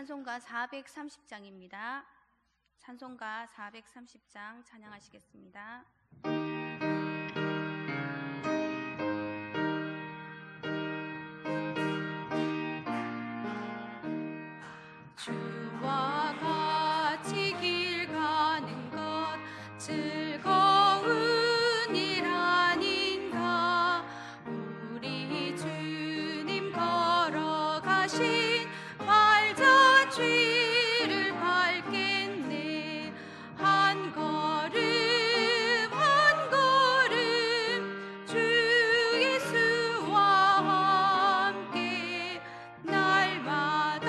찬송가 430장입니다. 찬송가 430장 찬양하시겠습니다. 주와 같이 길 가는 것 즐거운 일 아닌가. 우리 주님 걸어가신 발자취를 밟겠네. 한 걸음 한 걸음 주 예수와 함께 날마다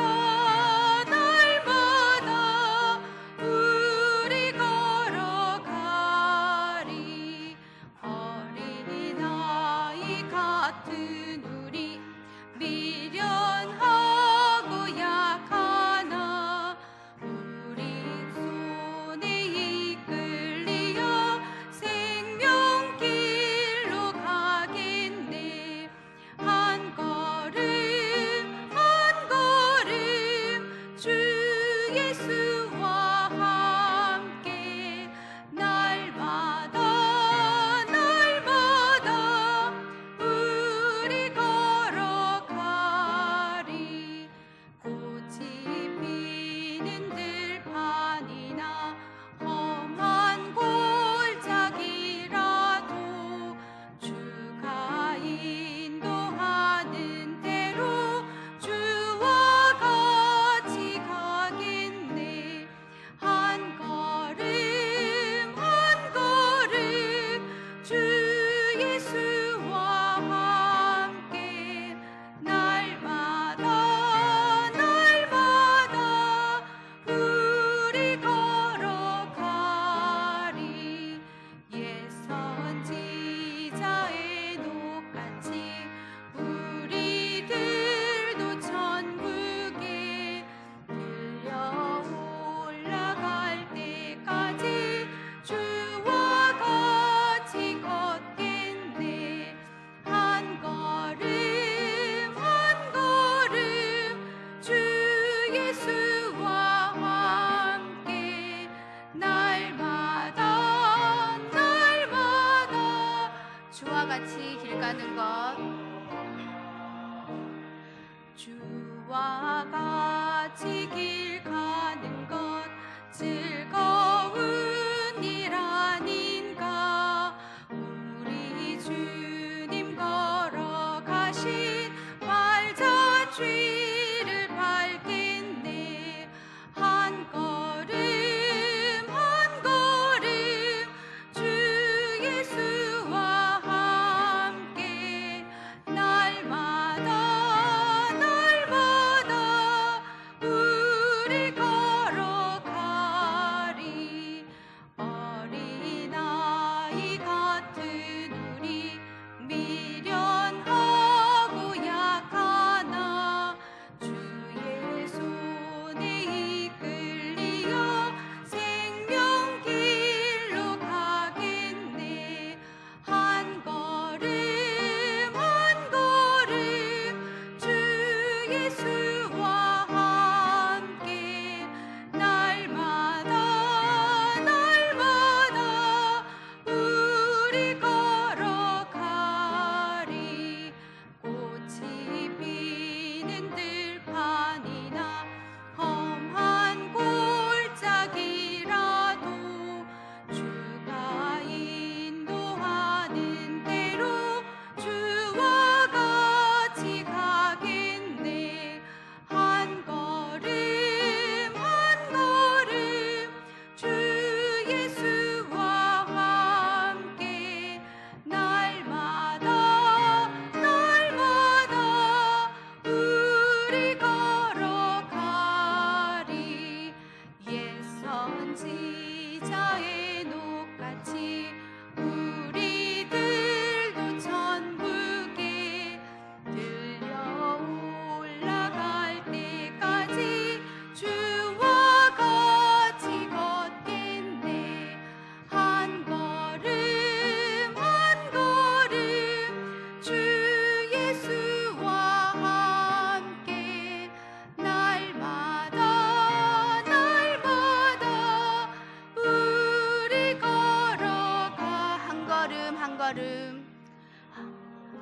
걸음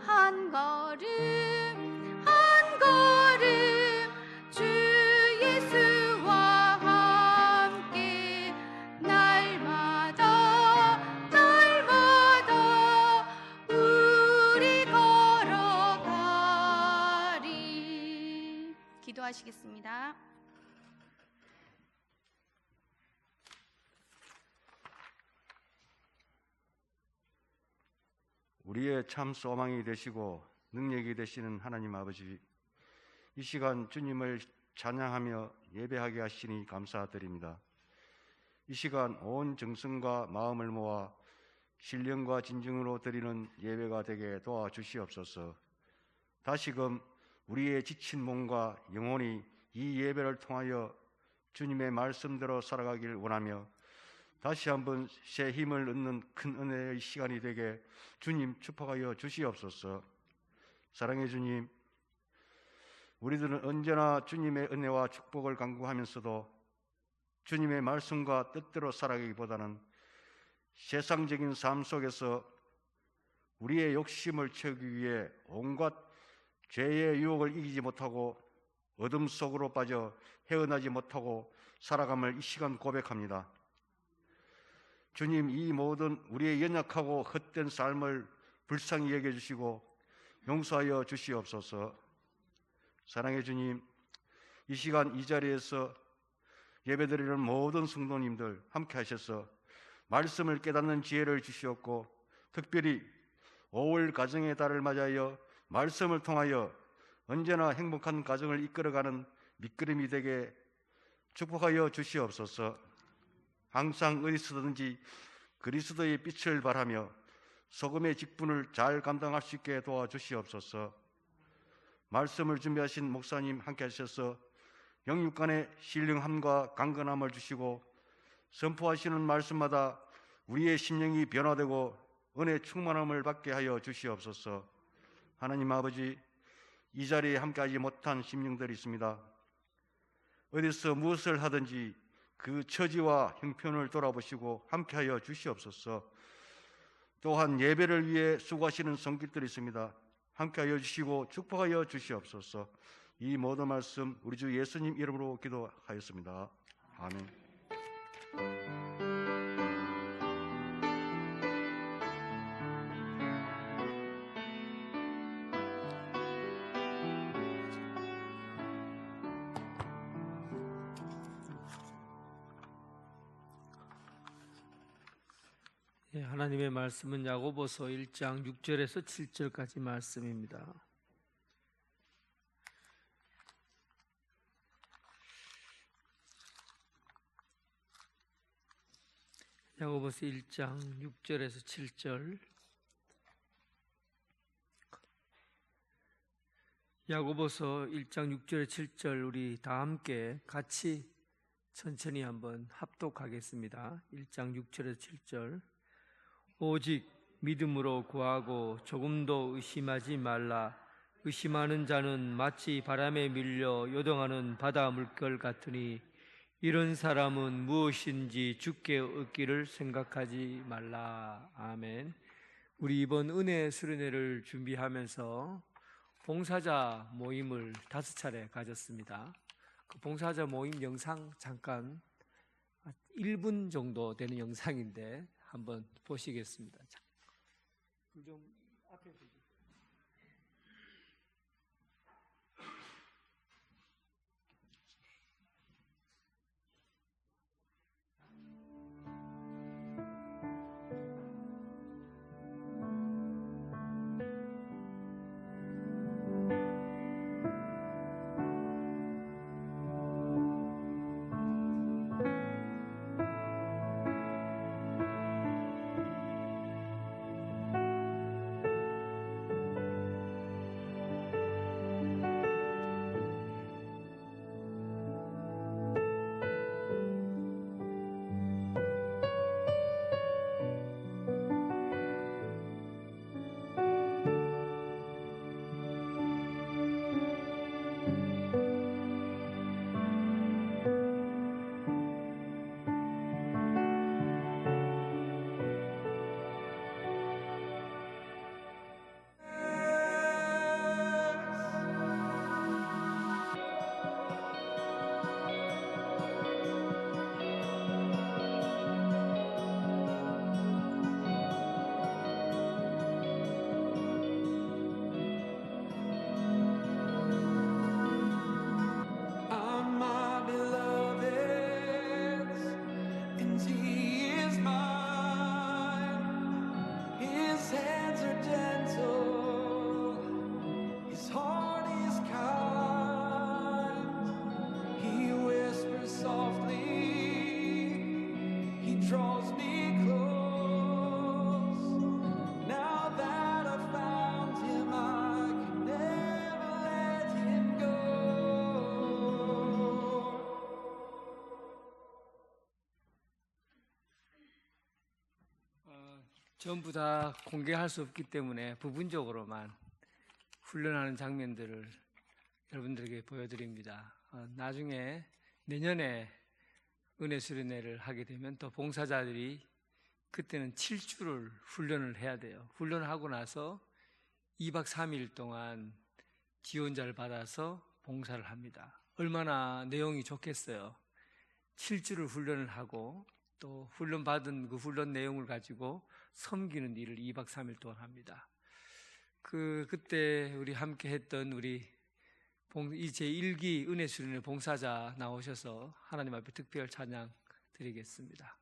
한 걸음 한 걸음 주 예수와 함께 날마다 우리 걸어가리. 기도하시겠습니다. 우리의 참 소망이 되시고 능력이 되시는 하나님 아버지, 이 시간 주님을 찬양하며 예배하게 하시니 감사드립니다. 이 시간 온 정성과 마음을 모아 신령과 진정으로 드리는 예배가 되게 도와주시옵소서. 다시금 우리의 지친 몸과 영혼이 이 예배를 통하여 주님의 말씀대로 살아가길 원하며 다시 한번 새 힘을 얻는 큰 은혜의 시간이 되게 주님 축복하여 주시옵소서. 사랑의 주님, 우리들은 언제나 주님의 은혜와 축복을 간구하면서도 주님의 말씀과 뜻대로 살아가기보다는 세상적인 삶 속에서 우리의 욕심을 채우기 위해 온갖 죄의 유혹을 이기지 못하고 어둠 속으로 빠져 헤어나지 못하고 살아감을 이 시간 고백합니다. 주님, 이 모든 우리의 연약하고 헛된 삶을 불쌍히 여겨주시고 용서하여 주시옵소서. 사랑의 주님, 이 시간 이 자리에서 예배드리는 모든 성도님들 함께 하셔서 말씀을 깨닫는 지혜를 주시옵고, 특별히 5월 가정의 달을 맞이하여 말씀을 통하여 언제나 행복한 가정을 이끌어가는 밑거름이 되게 축복하여 주시옵소서. 항상 어디서든지 그리스도의 빛을 발하며 소금의 직분을 잘 감당할 수 있게 도와주시옵소서. 말씀을 준비하신 목사님 함께 하셔서 영육간의 신령함과 강건함을 주시고 선포하시는 말씀마다 우리의 심령이 변화되고 은혜 충만함을 받게 하여 주시옵소서. 하나님 아버지, 이 자리에 함께하지 못한 심령들이 있습니다. 어디서 무엇을 하든지 그 처지와 형편을 돌아보시고 함께하여 주시옵소서. 또한 예배를 위해 수고하시는 성길들이 있습니다. 함께하여 주시고 축복하여 주시옵소서. 이 모든 말씀 우리 주 예수님 이름으로 기도하였습니다. 아멘. 하나님의 말씀은 야고보서 1장 6절에서 7절까지 말씀입니다. 야고보서 1장 6절에서 7절. 야고보서 1장 6절에 7절 우리 다 함께 같이 천천히 한번 합독하겠습니다. 1장 6절에서 7절. 오직 믿음으로 구하고 조금도 의심하지 말라. 의심하는 자는 마치 바람에 밀려 요동하는 바다 물결 같으니 이런 사람은 무엇인지 주께 얻기를 생각하지 말라. 아멘. 우리 이번 은혜 수련회를 준비하면서 봉사자 모임을 5차례 가졌습니다. 그 봉사자 모임 영상 잠깐 1분 정도 되는 영상인데 한번 보시겠습니다. 좀 앞에 보세요. 전부 다 공개할 수 없기 때문에 부분적으로만 훈련하는 장면들을 여러분들에게 보여드립니다. 나중에 내년에 은혜 수련회를 하게 되면 또 봉사자들이 그때는 7주를 훈련을 해야 돼요. 훈련을 하고 나서 2박 3일 동안 지원자를 받아서 봉사를 합니다. 얼마나 내용이 좋겠어요. 7주를 훈련을 하고 또 훈련받은 그 훈련 내용을 가지고 섬기는 일을 2박 3일 동안 합니다. 그때 우리 함께 했던 우리 제1기 은혜 수련회 봉사자 나오셔서 하나님 앞에 특별 찬양 드리겠습니다.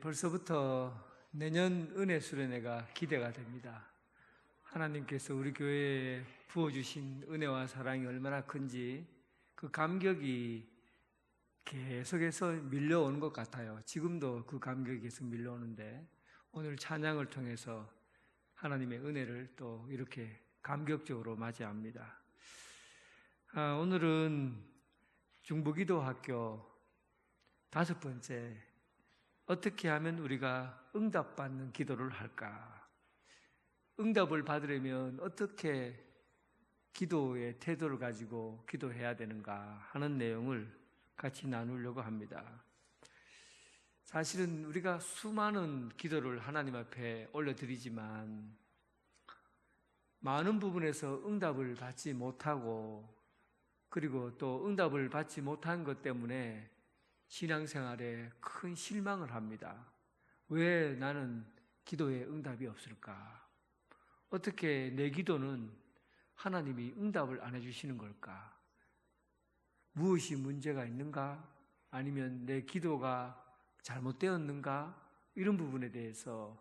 벌써부터 내년 은혜 수련회가 기대가 됩니다. 하나님께서 우리 교회에 부어주신 은혜와 사랑이 얼마나 큰지 그 감격이 계속해서 밀려오는 것 같아요. 지금도 그 감격이 계속 밀려오는데 오늘 찬양을 통해서 하나님의 은혜를 또 이렇게 감격적으로 맞이합니다. 오늘은 중부기도학교 5번째 어떻게 하면 우리가 응답받는 기도를 할까? 응답을 받으려면 어떻게 기도의 태도를 가지고 기도해야 되는가 하는 내용을 같이 나누려고 합니다. 사실은 우리가 수많은 기도를 하나님 앞에 올려드리지만 많은 부분에서 응답을 받지 못하고 그리고 또 응답을 받지 못한 것 때문에 신앙생활에 큰 실망을 합니다. 왜 나는 기도에 응답이 없을까? 어떻게 내 기도는 하나님이 응답을 안 해주시는 걸까? 무엇이 문제가 있는가? 아니면 내 기도가 잘못되었는가? 이런 부분에 대해서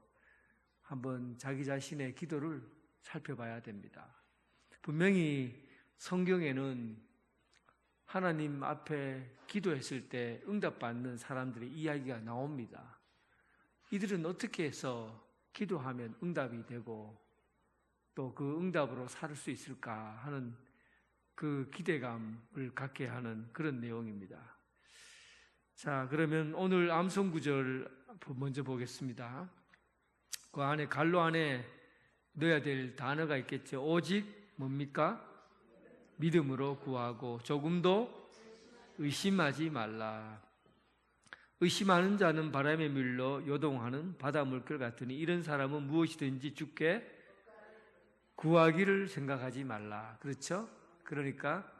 한번 자기 자신의 기도를 살펴봐야 됩니다. 분명히 성경에는 하나님 앞에 기도했을 때 응답받는 사람들의 이야기가 나옵니다. 이들은 어떻게 해서 기도하면 응답이 되고 또 그 응답으로 살 수 있을까 하는 그 기대감을 갖게 하는 그런 내용입니다. 자, 그러면 오늘 암송 구절 먼저 보겠습니다. 그 안에 갈로 안에 넣어야 될 단어가 있겠죠. 오직 뭡니까? 믿음으로 구하고 조금도 의심하지 말라. 의심하는 자는 바람에 밀려 요동하는 바다 물결 같으니 이런 사람은 무엇이든지 주께 구하기를 생각하지 말라. 그렇죠? 그러니까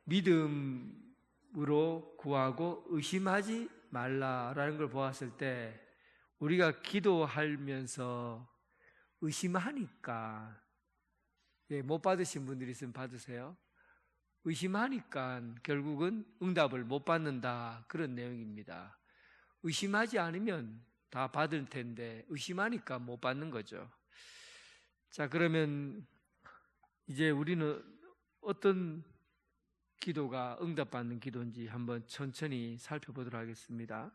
믿음으로 구하고 의심하지 말라라는 걸 보았을 때 우리가 기도하면서 의심하니까 못 받으신 분들이 있으면 받으세요. 의심하니까 결국은 응답을 못 받는다 그런 내용입니다. 의심하지 않으면 다 받을 텐데 의심하니까 못 받는 거죠. 자, 그러면 이제 우리는 어떤 기도가 응답받는 기도인지 한번 천천히 살펴보도록 하겠습니다.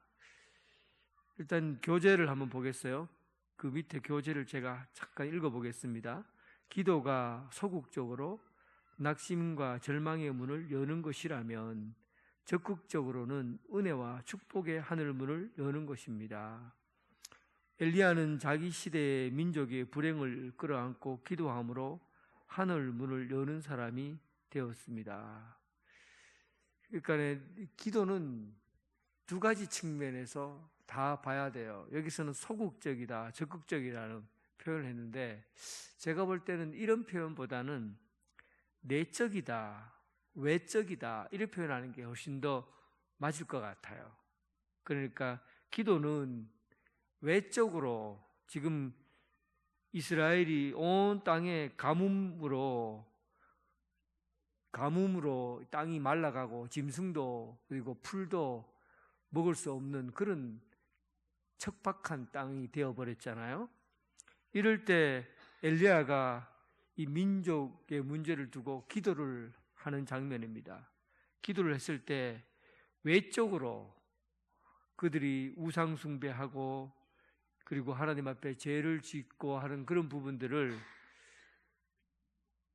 일단 교재를 한번 보겠어요. 그 밑에 교재를 제가 잠깐 읽어보겠습니다. 기도가 소극적으로 낙심과 절망의 문을 여는 것이라면 적극적으로는 은혜와 축복의 하늘문을 여는 것입니다. 엘리야는 자기 시대의 민족의 불행을 끌어안고 기도함으로 하늘문을 여는 사람이 되었습니다. 그러니까 기도는 두 가지 측면에서 다 봐야 돼요. 여기서는 소극적이다, 적극적이라는 표현을 했는데 제가 볼 때는 이런 표현보다는 내적이다, 외적이다 이렇게 표현하는 게 훨씬 더 맞을 것 같아요. 그러니까 기도는 외적으로 지금 이스라엘이 온 땅에 가뭄으로 땅이 말라가고 짐승도 그리고 풀도 먹을 수 없는 그런 척박한 땅이 되어버렸잖아요. 이럴 때 엘리야가 이 민족의 문제를 두고 기도를 하는 장면입니다. 기도를 했을 때 외적으로 그들이 우상 숭배하고 그리고 하나님 앞에 죄를 짓고 하는 그런 부분들을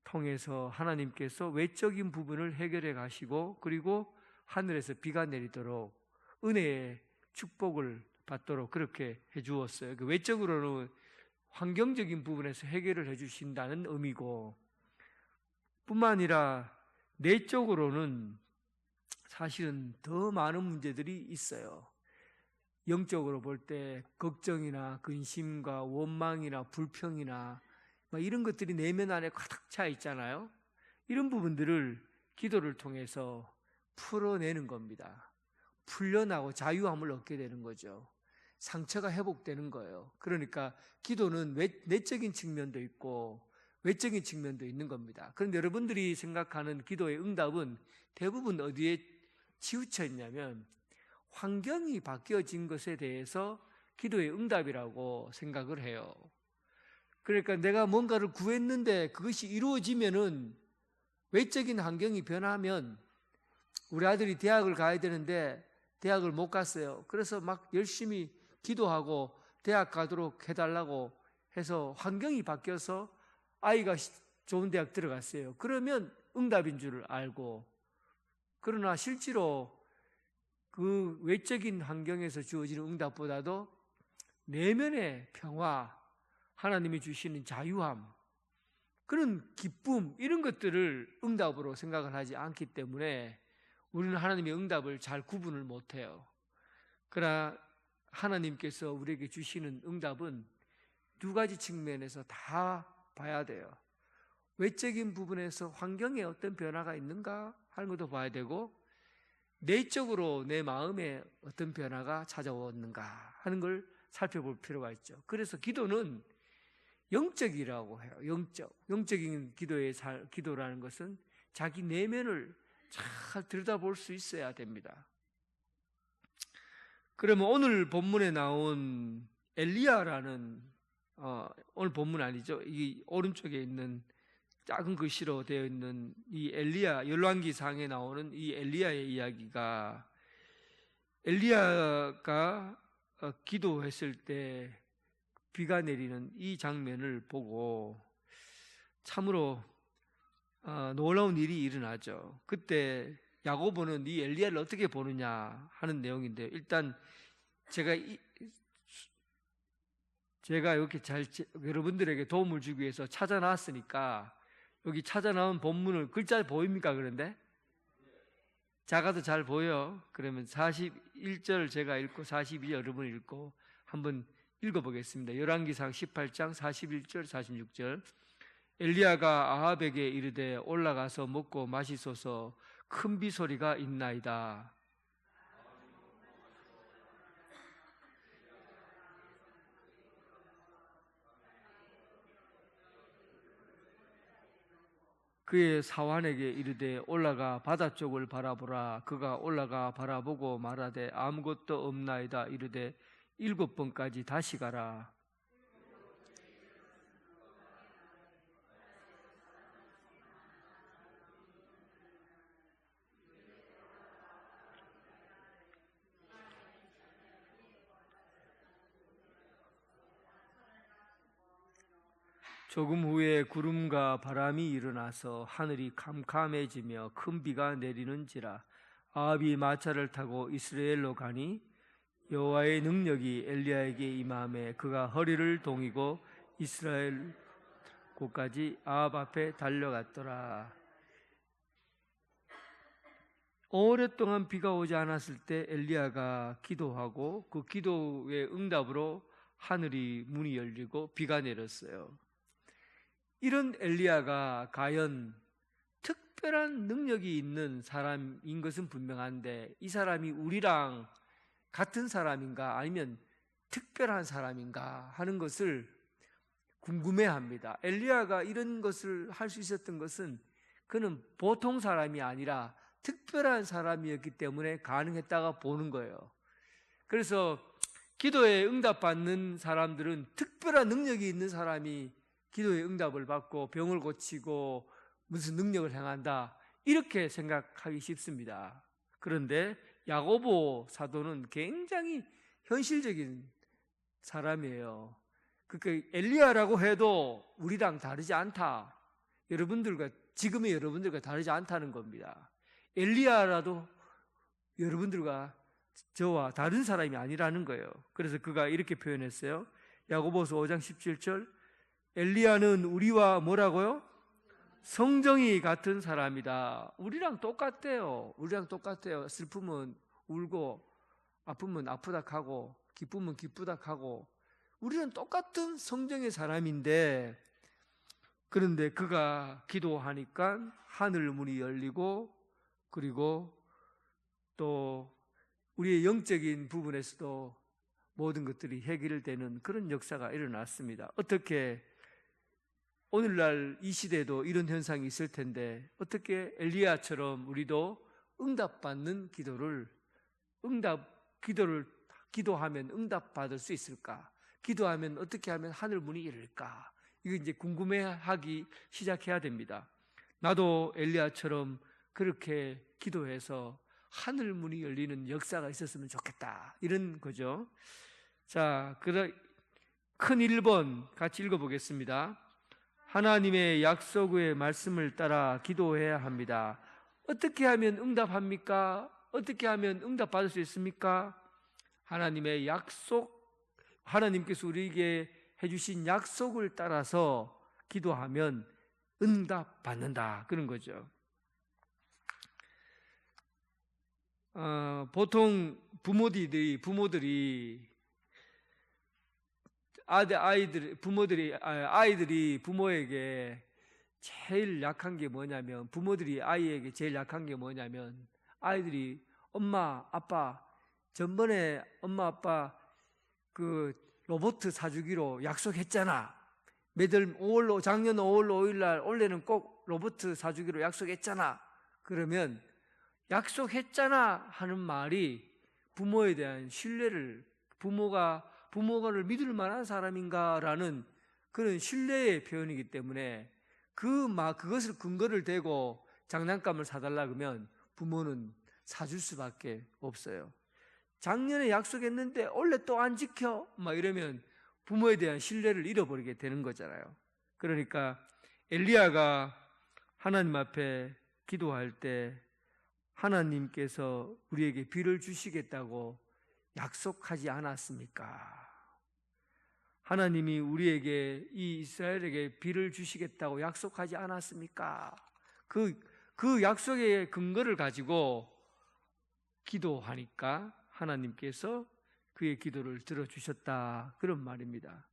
통해서 하나님께서 외적인 부분을 해결해 가시고 그리고 하늘에서 비가 내리도록 은혜의 축복을 받도록 그렇게 해 주었어요. 그 외적으로는 환경적인 부분에서 해결을 해 주신다는 의미고 뿐만 아니라 내적으로는 사실은 더 많은 문제들이 있어요. 영적으로 볼 때 걱정이나 근심과 원망이나 불평이나 이런 것들이 내면 안에 가득 차 있잖아요. 이런 부분들을 기도를 통해서 풀어내는 겁니다. 풀려나고 자유함을 얻게 되는 거죠. 상처가 회복되는 거예요. 그러니까 기도는 내적인 측면도 있고 외적인 측면도 있는 겁니다. 그런데 여러분들이 생각하는 기도의 응답은 대부분 어디에 치우쳐 있냐면 환경이 바뀌어진 것에 대해서 기도의 응답이라고 생각을 해요. 그러니까 내가 뭔가를 구했는데 그것이 이루어지면은 외적인 환경이 변하면 우리 아들이 대학을 가야 되는데 대학을 못 갔어요. 그래서 막 열심히 기도하고 대학 가도록 해달라고 해서 환경이 바뀌어서 아이가 좋은 대학 들어갔어요. 그러면 응답인 줄 알고 그러나 실제로 그 외적인 환경에서 주어지는 응답보다도 내면의 평화, 하나님이 주시는 자유함, 그런 기쁨 이런 것들을 응답으로 생각을 하지 않기 때문에 우리는 하나님의 응답을 잘 구분을 못해요. 그러나 하나님께서 우리에게 주시는 응답은 두 가지 측면에서 다 봐야 돼요. 외적인 부분에서 환경에 어떤 변화가 있는가 하는 것도 봐야 되고 내적으로 내 마음에 어떤 변화가 찾아왔는가 하는 걸 살펴볼 필요가 있죠. 그래서 기도는 영적이라고 해요. 영적인 기도라는 것은 자기 내면을 잘 들여다볼 수 있어야 됩니다. 그러면 오늘 본문에 나온 엘리야라는 오늘 본문 아니죠? 이 오른쪽에 있는 작은 글씨로 되어 있는 이 엘리야, 열왕기상에 나오는 이 엘리야의 이야기가 엘리야가 기도했을 때 비가 내리는 이 장면을 보고 참으로 놀라운 일이 일어나죠. 그때 야고보는 이 엘리야를 어떻게 보느냐 하는 내용인데요. 일단 제가 이렇게 여러분들에게 도움을 주기 위해서 찾아놨으니까 여기 찾아나온 본문을 글자 보입니까? 그런데 작아도 잘 보여. 그러면 41절 제가 읽고 42절 여러분 읽고 한번 읽어보겠습니다. 열왕기상 18장 41절 46절. 엘리야가 아합에게 이르되 올라가서 먹고 마시소서, 큰 비 소리가 있나이다. 그의 사환에게 이르되 올라가 바다 쪽을 바라보라. 그가 올라가 바라보고 말하되 아무것도 없나이다. 이르되 7번까지 다시 가라. 조금 후에 구름과 바람이 일어나서 하늘이 캄캄해지며 큰 비가 내리는지라. 아합이 마차를 타고 이스라엘로 가니 여호와의 능력이 엘리야에게 임하매 그가 허리를 동이고 이스라엘 곳까지 아합 앞에 달려갔더라. 오랫동안 비가 오지 않았을 때 엘리야가 기도하고 그 기도의 응답으로 하늘이 문이 열리고 비가 내렸어요. 이런 엘리야가 과연 특별한 능력이 있는 사람인 것은 분명한데 이 사람이 우리랑 같은 사람인가 아니면 특별한 사람인가 하는 것을 궁금해합니다. 엘리야가 이런 것을 할 수 있었던 것은 그는 보통 사람이 아니라 특별한 사람이었기 때문에 가능했다가 보는 거예요. 그래서 기도에 응답받는 사람들은 특별한 능력이 있는 사람이 기도의 응답을 받고 병을 고치고 무슨 능력을 행한다 이렇게 생각하기 쉽습니다. 그런데 야고보 사도는 굉장히 현실적인 사람이에요. 그러니까 엘리야라고 해도 우리랑 다르지 않다. 지금의 여러분들과 다르지 않다는 겁니다. 엘리야라도 여러분들과 저와 다른 사람이 아니라는 거예요. 그래서 그가 이렇게 표현했어요. 야고보서 5장 17절. 엘리야는 우리와 뭐라고요? 성정이 같은 사람이다. 우리랑 똑같대요. 우리랑 똑같아요. 슬프면 울고 아프면 아프다 하고 기쁘면 기쁘다 하고 우리는 똑같은 성정의 사람인데 그런데 그가 기도하니까 하늘 문이 열리고 그리고 또 우리의 영적인 부분에서도 모든 것들이 해결되는 그런 역사가 일어났습니다. 어떻게 오늘날 이 시대에도 이런 현상이 있을 텐데 어떻게 엘리야처럼 우리도 응답받는 기도하면 응답받을 수 있을까? 기도하면 어떻게 하면 하늘 문이 열릴까? 이거 이제 궁금해하기 시작해야 됩니다. 나도 엘리야처럼 그렇게 기도해서 하늘 문이 열리는 역사가 있었으면 좋겠다. 이런 거죠. 자, 큰 1번 같이 읽어보겠습니다. 하나님의 약속의 말씀을 따라 기도해야 합니다. 어떻게 하면 응답합니까? 어떻게 하면 응답받을 수 있습니까? 하나님의 약속, 하나님께서 우리에게 해주신 약속을 따라서 기도하면 응답받는다. 그런 거죠. 보통 부모들이 아이들이 부모에게 제일 약한 게 뭐냐면 부모들이 아이에게 제일 약한 게 뭐냐면 아이들이 엄마 아빠 전번에 엄마 아빠 그 로봇 사주기로 약속했잖아. 작년 5월 5일 날 올해는 꼭 로봇 사주기로 약속했잖아. 그러면 약속했잖아 하는 말이 부모에 대한 신뢰를, 부모가를 믿을 만한 사람인가라는 그런 신뢰의 표현이기 때문에 그것을 근거를 대고 장난감을 사달라 그러면 부모는 사줄 수밖에 없어요. 작년에 약속했는데 올해 또 안 지켜? 이러면 부모에 대한 신뢰를 잃어버리게 되는 거잖아요. 그러니까 엘리야가 하나님 앞에 기도할 때 하나님께서 우리에게 비를 주시겠다고 약속하지 않았습니까? 하나님이 우리에게, 이 이스라엘에게 비를 주시겠다고 약속하지 않았습니까? 그 약속의 근거를 가지고 기도하니까 하나님께서 그의 기도를 들어주셨다, 그런 말입니다.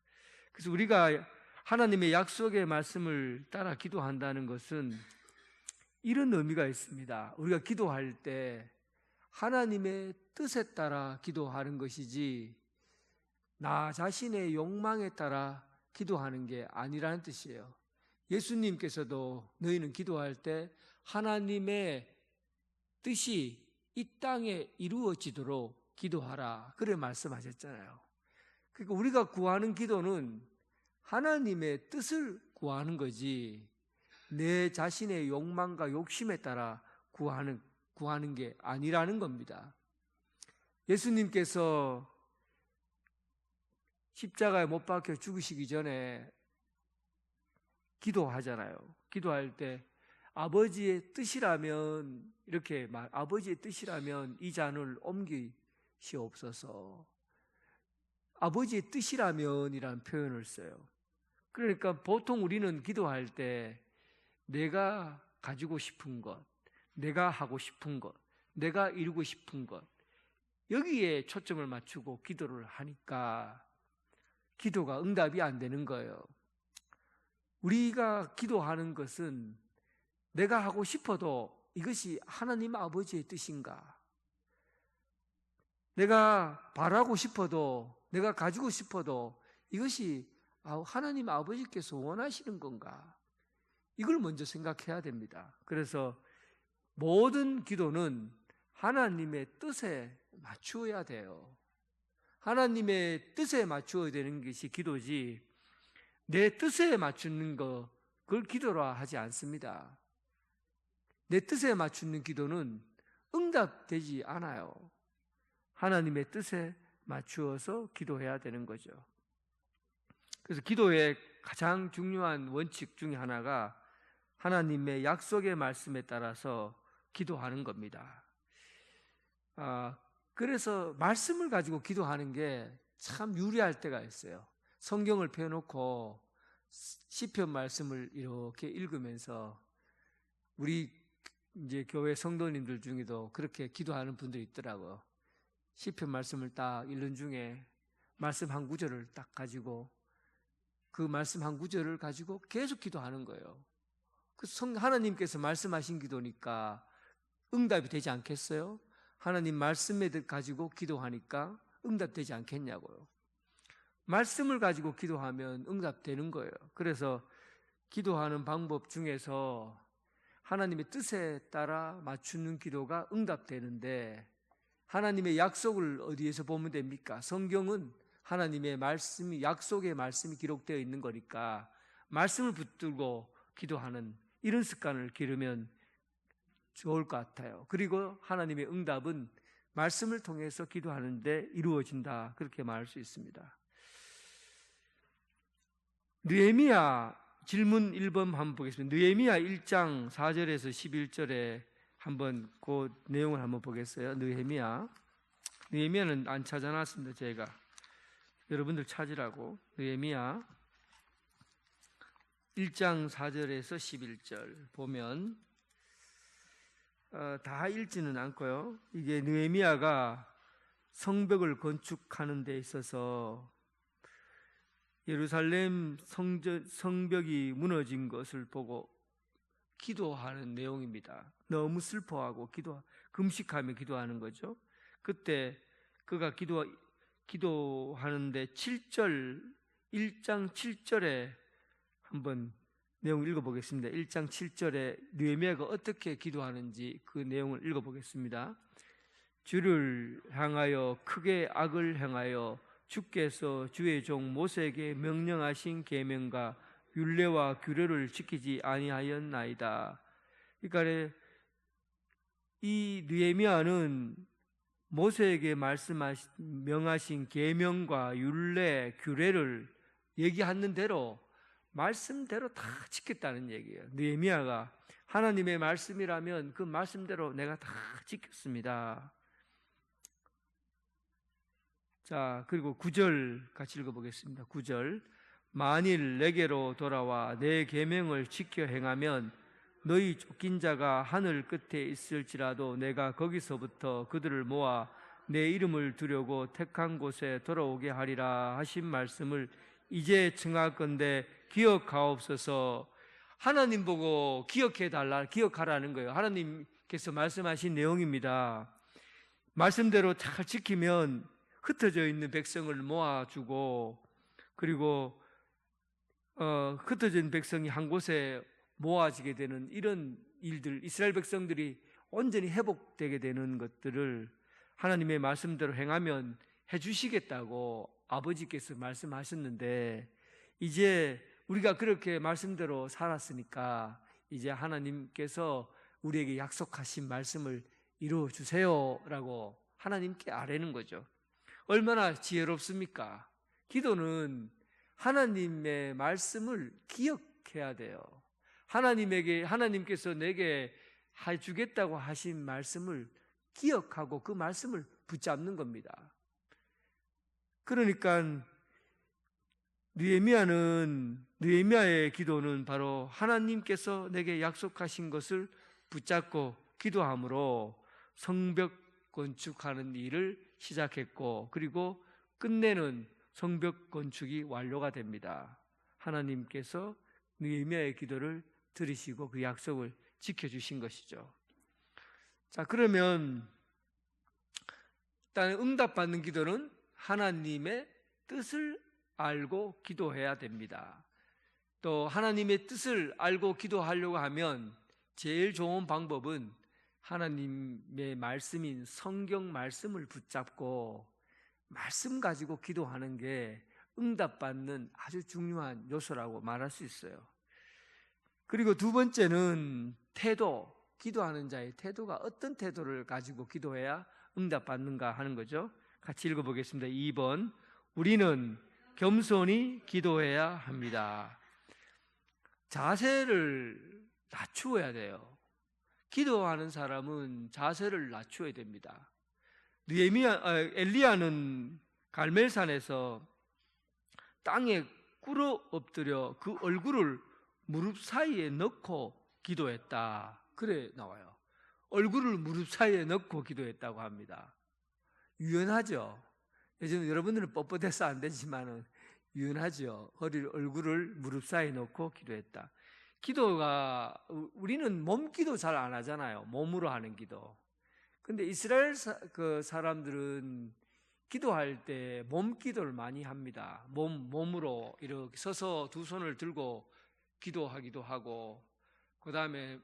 그래서 우리가 하나님의 약속의 말씀을 따라 기도한다는 것은 이런 의미가 있습니다. 우리가 기도할 때 하나님의 뜻에 따라 기도하는 것이지 나 자신의 욕망에 따라 기도하는 게 아니라는 뜻이에요. 예수님께서도 너희는 기도할 때 하나님의 뜻이 이 땅에 이루어지도록 기도하라, 그래 말씀하셨잖아요. 그러니까 우리가 구하는 기도는 하나님의 뜻을 구하는 거지 내 자신의 욕망과 욕심에 따라 구하는 게 아니라는 겁니다. 예수님께서 십자가에 못 박혀 죽으시기 전에 기도하잖아요. 기도할 때 아버지의 뜻이라면, 이렇게 아버지의 뜻이라면 이 잔을 옮기시옵소서. 아버지의 뜻이라면이라는 표현을 써요. 그러니까 보통 우리는 기도할 때 내가 가지고 싶은 것, 내가 하고 싶은 것, 내가 이루고 싶은 것, 여기에 초점을 맞추고 기도를 하니까 기도가 응답이 안 되는 거예요. 우리가 기도하는 것은 내가 하고 싶어도 이것이 하나님 아버지의 뜻인가? 내가 바라고 싶어도, 내가 가지고 싶어도 이것이 하나님 아버지께서 원하시는 건가? 이걸 먼저 생각해야 됩니다. 그래서 모든 기도는 하나님의 뜻에 맞추어야 돼요. 하나님의 뜻에 맞추어야 되는 것이 기도지, 내 뜻에 맞추는 거, 그걸 기도라 하지 않습니다. 내 뜻에 맞추는 기도는 응답되지 않아요. 하나님의 뜻에 맞추어서 기도해야 되는 거죠. 그래서 기도의 가장 중요한 원칙 중에 하나가 하나님의 약속의 말씀에 따라서 기도하는 겁니다. 그래서 말씀을 가지고 기도하는 게 참 유리할 때가 있어요. 성경을 펴놓고 시편 말씀을 이렇게 읽으면서, 우리 이제 교회 성도님들 중에도 그렇게 기도하는 분들이 있더라고요. 시편 말씀을 딱 읽는 중에 말씀 한 구절을 딱 가지고 그 말씀 한 구절을 가지고 계속 기도하는 거예요. 하나님께서 말씀하신 기도니까 응답이 되지 않겠어요? 하나님 말씀에 가지고 기도하니까 응답되지 않겠냐고요. 말씀을 가지고 기도하면 응답되는 거예요. 그래서 기도하는 방법 중에서 하나님의 뜻에 따라 맞추는 기도가 응답되는데, 하나님의 약속을 어디에서 보면 됩니까? 성경은 하나님의 말씀이, 약속의 말씀이 기록되어 있는 거니까 말씀을 붙들고 기도하는 이런 습관을 기르면 좋을 것 같아요. 그리고 하나님의 응답은 말씀을 통해서 기도하는데 이루어진다, 그렇게 말할 수 있습니다. 느헤미야 질문 1번 한번 보겠습니다. 느헤미야 1장 4절에서 11절에 한번 그 내용을 한번 보겠어요. 느헤미야는 안 찾아놨습니다. 제가 여러분들 찾으라고. 느헤미야 1장 4절에서 11절 보면 다 읽지는 않고요. 이게 느헤미야가 성벽을 건축하는 데 있어서 예루살렘 성벽이 무너진 것을 보고 기도하는 내용입니다. 너무 슬퍼하고 금식하며 기도하는 거죠. 그때 그가 기도하는데 1장 7절에 한번 내용 읽어보겠습니다. 1장 7절에 느헤미야가 어떻게 기도하는지 그 내용을 읽어보겠습니다. 주를 향하여 크게 악을 행하여 주께서 주의 종 모세에게 명령하신 계명과 율례와 규례를 지키지 아니하였나이다. 그러니까 이 느헤미야는 모세에게 명하신 계명과 율례, 규례를 얘기하는 대로 말씀대로 다 지켰다는 얘기예요. 느헤미야가 하나님의 말씀이라면 그 말씀대로 내가 다 지켰습니다. 자, 그리고 9절 같이 읽어보겠습니다. 9절. 만일 내게로 돌아와 내 계명을 지켜 행하면 너희 쫓긴 자가 하늘 끝에 있을지라도 내가 거기서부터 그들을 모아 내 이름을 두려고 택한 곳에 돌아오게 하리라 하신 말씀을 이제 청하건대 기억하옵소서. 하나님 보고 기억하라는 거예요. 하나님께서 말씀하신 내용입니다. 말씀대로 잘 지키면 흩어져 있는 백성을 모아주고, 그리고 흩어진 백성이 한 곳에 모아지게 되는 이런 일들, 이스라엘 백성들이 온전히 회복되게 되는 것들을 하나님의 말씀대로 행하면 해주시겠다고 아버지께서 말씀하셨는데, 이제 우리가 그렇게 말씀대로 살았으니까 이제 하나님께서 우리에게 약속하신 말씀을 이루어 주세요라고 하나님께 아뢰는 거죠. 얼마나 지혜롭습니까? 기도는 하나님의 말씀을 기억해야 돼요. 하나님께서 내게 해주겠다고 하신 말씀을 기억하고 그 말씀을 붙잡는 겁니다. 그러니까 느헤미야의 기도는 바로 하나님께서 내게 약속하신 것을 붙잡고 기도함으로 성벽 건축하는 일을 시작했고, 그리고 끝내는 성벽 건축이 완료가 됩니다. 하나님께서 느헤미야의 기도를 들으시고 그 약속을 지켜주신 것이죠. 자, 그러면 일단 응답받는 기도는 하나님의 뜻을 알고 기도해야 됩니다. 또 하나님의 뜻을 알고 기도하려고 하면 제일 좋은 방법은 하나님의 말씀인 성경 말씀을 붙잡고 말씀 가지고 기도하는 게 응답받는 아주 중요한 요소라고 말할 수 있어요. 그리고 두 번째는 태도, 기도하는 자의 태도가 어떤 태도를 가지고 기도해야 응답받는가 하는 거죠. 같이 읽어보겠습니다. 2번, 우리는 겸손히 기도해야 합니다. 자세를 낮추어야 돼요. 기도하는 사람은 자세를 낮추어야 됩니다. 엘리야는 갈멜산에서 땅에 꿇어 엎드려 그 얼굴을 무릎 사이에 넣고 기도했다. 그래 나와요. 얼굴을 무릎 사이에 넣고 기도했다고 합니다. 유연하죠. 요즘 여러분들은 뻣뻣해서 안 되지만은 유연하죠. 얼굴을 무릎 사이에 넣고 기도했다. 기도가, 우리는 몸 기도 잘 안 하잖아요. 몸으로 하는 기도. 근데 이스라엘 사람들은 기도할 때 몸 기도를 많이 합니다. 몸으로 이렇게 서서 두 손을 들고 기도하기도 하고, 그 다음에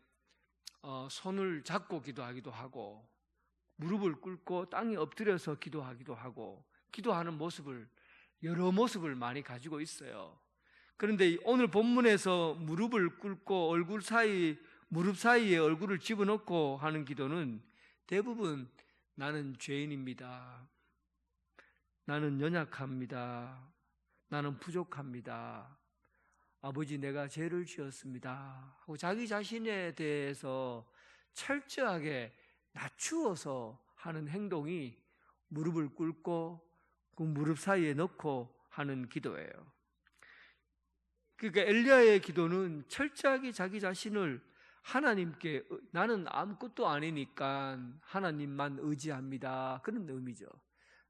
손을 잡고 기도하기도 하고, 무릎을 꿇고 땅에 엎드려서 기도하기도 하고, 기도하는 여러 모습을 많이 가지고 있어요. 그런데 오늘 본문에서 무릎을 꿇고 무릎 사이에 얼굴을 집어넣고 하는 기도는 대부분 나는 죄인입니다. 나는 연약합니다. 나는 부족합니다. 아버지, 내가 죄를 지었습니다 하고 자기 자신에 대해서 철저하게 낮추어서 하는 행동이 무릎을 꿇고 그 무릎 사이에 넣고 하는 기도예요. 그러니까 엘리야의 기도는 철저하게 자기 자신을 하나님께, 나는 아무것도 아니니까 하나님만 의지합니다, 그런 의미죠.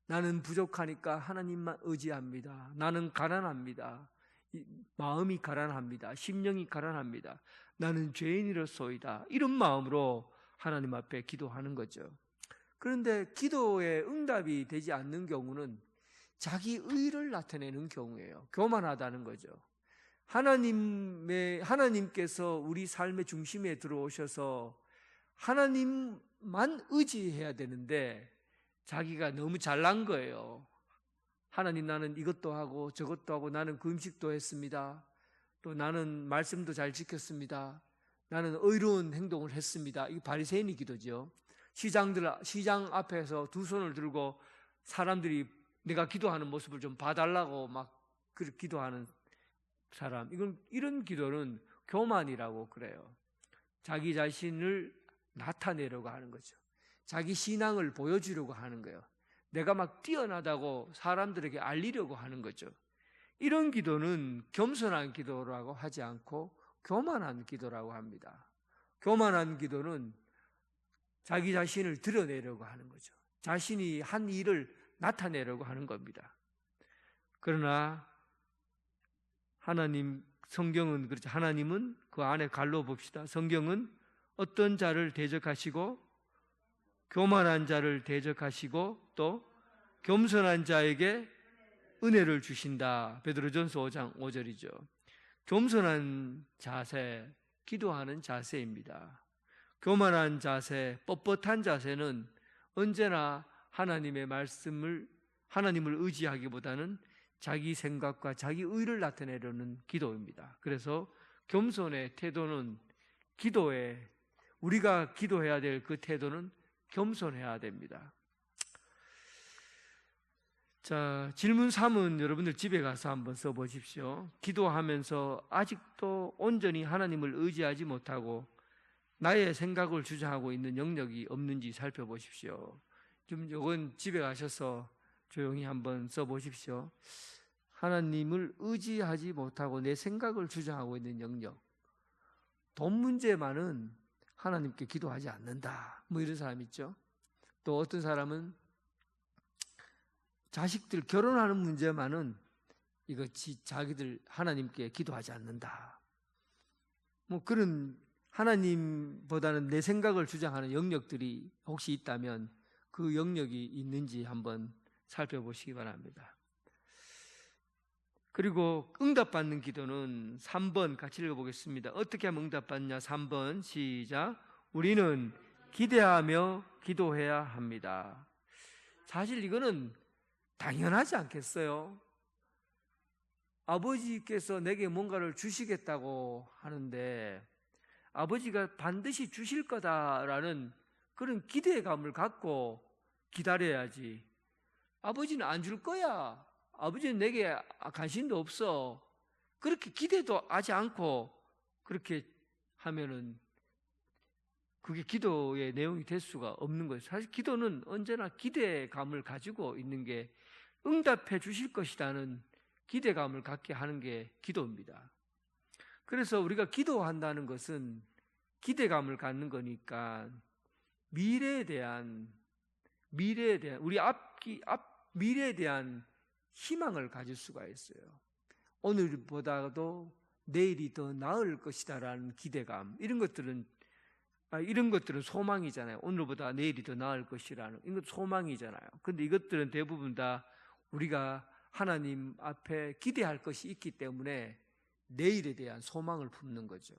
나는 부족하니까 하나님만 의지합니다. 나는 가난합니다. 마음이 가난합니다. 심령이 가난합니다. 나는 죄인이로소이다. 이런 마음으로 하나님 앞에 기도하는 거죠. 그런데 기도에 응답이 되지 않는 경우는 자기 의를 나타내는 경우예요. 교만하다는 거죠. 하나님께서 우리 삶의 중심에 들어오셔서 하나님만 의지해야 되는데 자기가 너무 잘난 거예요. 하나님, 나는 이것도 하고 저것도 하고 나는 그 음식도 했습니다. 또 나는 말씀도 잘 지켰습니다. 나는 의로운 행동을 했습니다. 이게 바리새인의 기도죠. 시장 앞에서 두 손을 들고 사람들이 내가 기도하는 모습을 좀 봐달라고 막 그렇게 기도하는 사람, 이런 기도는 교만이라고 그래요. 자기 자신을 나타내려고 하는 거죠. 자기 신앙을 보여주려고 하는 거예요. 내가 막 뛰어나다고 사람들에게 알리려고 하는 거죠. 이런 기도는 겸손한 기도라고 하지 않고 교만한 기도라고 합니다. 교만한 기도는 자기 자신을 드러내려고 하는 거죠. 자신이 한 일을 나타내려고 하는 겁니다. 그러나 성경은 그렇죠. 하나님은 그 안에 갈로 봅시다. 성경은 어떤 자를 대적하시고 교만한 자를 대적하시고 또 겸손한 자에게 은혜를 주신다. 베드로전서 5장 5절이죠. 겸손한 자세, 기도하는 자세입니다. 교만한 자세, 뻣뻣한 자세는 언제나 하나님의 말씀을, 하나님을 의지하기보다는 자기 생각과 자기 의를 나타내려는 기도입니다. 그래서 겸손의 태도는 기도에, 우리가 기도해야 될 그 태도는 겸손해야 됩니다. 자, 질문 3은 여러분들 집에 가서 한번 써보십시오. 기도하면서 아직도 온전히 하나님을 의지하지 못하고 나의 생각을 주장하고 있는 영역이 없는지 살펴보십시오. 좀 이건 집에 가셔서 조용히 한번 써보십시오. 하나님을 의지하지 못하고 내 생각을 주장하고 있는 영역. 돈 문제만은 하나님께 기도하지 않는다. 뭐 이런 사람 있죠. 또 어떤 사람은 자식들 결혼하는 문제만은 이거 자기들 하나님께 기도하지 않는다. 뭐 그런 하나님보다는 내 생각을 주장하는 영역들이 혹시 있다면 그 영역이 있는지 한번 살펴보시기 바랍니다. 그리고 응답받는 기도는 3번 같이 읽어보겠습니다. 어떻게 하면 응답받냐? 3번 시작. 우리는 기대하며 기도해야 합니다. 사실 이거는 당연하지 않겠어요? 아버지께서 내게 뭔가를 주시겠다고 하는데 아버지가 반드시 주실 거다라는 그런 기대감을 갖고 기다려야지. 아버지는 안 줄 거야. 아버지는 내게 관심도 없어. 그렇게 기대도 하지 않고 그렇게 하면은 그게 기도의 내용이 될 수가 없는 거예요. 사실 기도는 언제나 기대감을 가지고 있는 게 응답해 주실 것이라는 기대감을 갖게 하는 게 기도입니다. 그래서 우리가 기도한다는 것은 기대감을 갖는 거니까 미래에 대한 우리 미래에 대한 희망을 가질 수가 있어요. 오늘보다도 내일이 더 나을 것이다라는 기대감, 이런 것들은 소망이잖아요. 오늘보다 내일이 더 나을 것이라는 이건 소망이잖아요. 그런데 이것들은 대부분 다 우리가 하나님 앞에 기대할 것이 있기 때문에 내일에 대한 소망을 품는 거죠.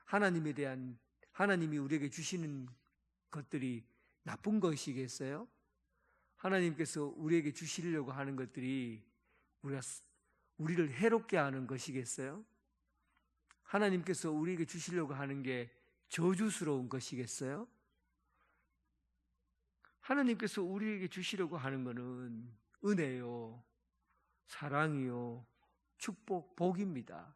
하나님이 우리에게 주시는 것들이 나쁜 것이겠어요? 하나님께서 우리에게 주시려고 하는 것들이 우리를 해롭게 하는 것이겠어요? 하나님께서 우리에게 주시려고 하는 게 저주스러운 것이겠어요? 하나님께서 우리에게 주시려고 하는 것은 은혜요, 사랑이요, 축복, 복입니다.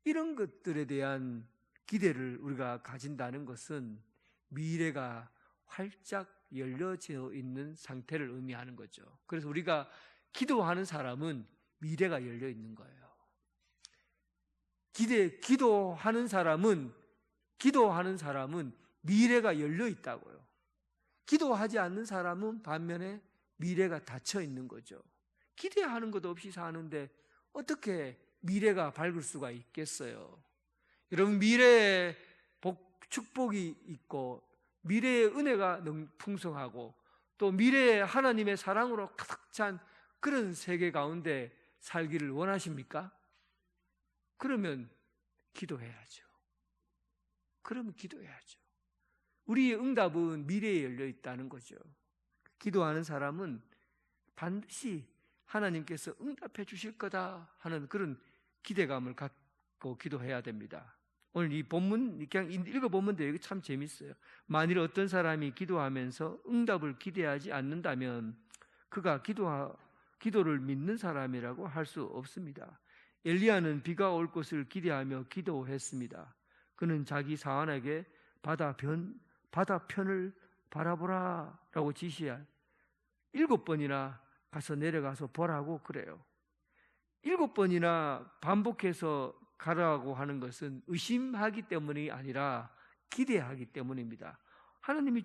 이런 것들에 대한 기대를 우리가 가진다는 것은 미래가 활짝 열려져 있는 상태를 의미하는 거죠. 그래서 우리가 기도하는 사람은 미래가 열려 있는 거예요. 기도하는 사람은 미래가 열려 있다고요. 기도하지 않는 사람은 반면에 미래가 닫혀 있는 거죠. 기대하는 것 없이 사는데 어떻게 미래가 밝을 수가 있겠어요? 여러분, 미래에 축복이 있고 미래의 은혜가 너무 풍성하고 또 미래에 하나님의 사랑으로 가득 찬 그런 세계 가운데 살기를 원하십니까? 그러면 기도해야죠. 우리의 응답은 미래에 열려 있다는 거죠. 기도하는 사람은 반드시 하나님께서 응답해 주실 거다 하는 그런 기대감을 갖고 기도해야 됩니다. 오늘 이 본문 그냥 읽어보면 돼요. 이거 참 재밌어요. 만일 어떤 사람이 기도하면서 응답을 기대하지 않는다면 그가 기도를 믿는 사람이라고 할 수 없습니다. 엘리야는 비가 올 것을 기대하며 기도했습니다. 그는 자기 사환에게 바다편을 바라보라 라고 지시해 7번이나 가서 내려가서 보라고 그래요. 7번이나 반복해서 가라고 하는 것은 의심하기 때문이 아니라 기대하기 때문입니다. 하나님이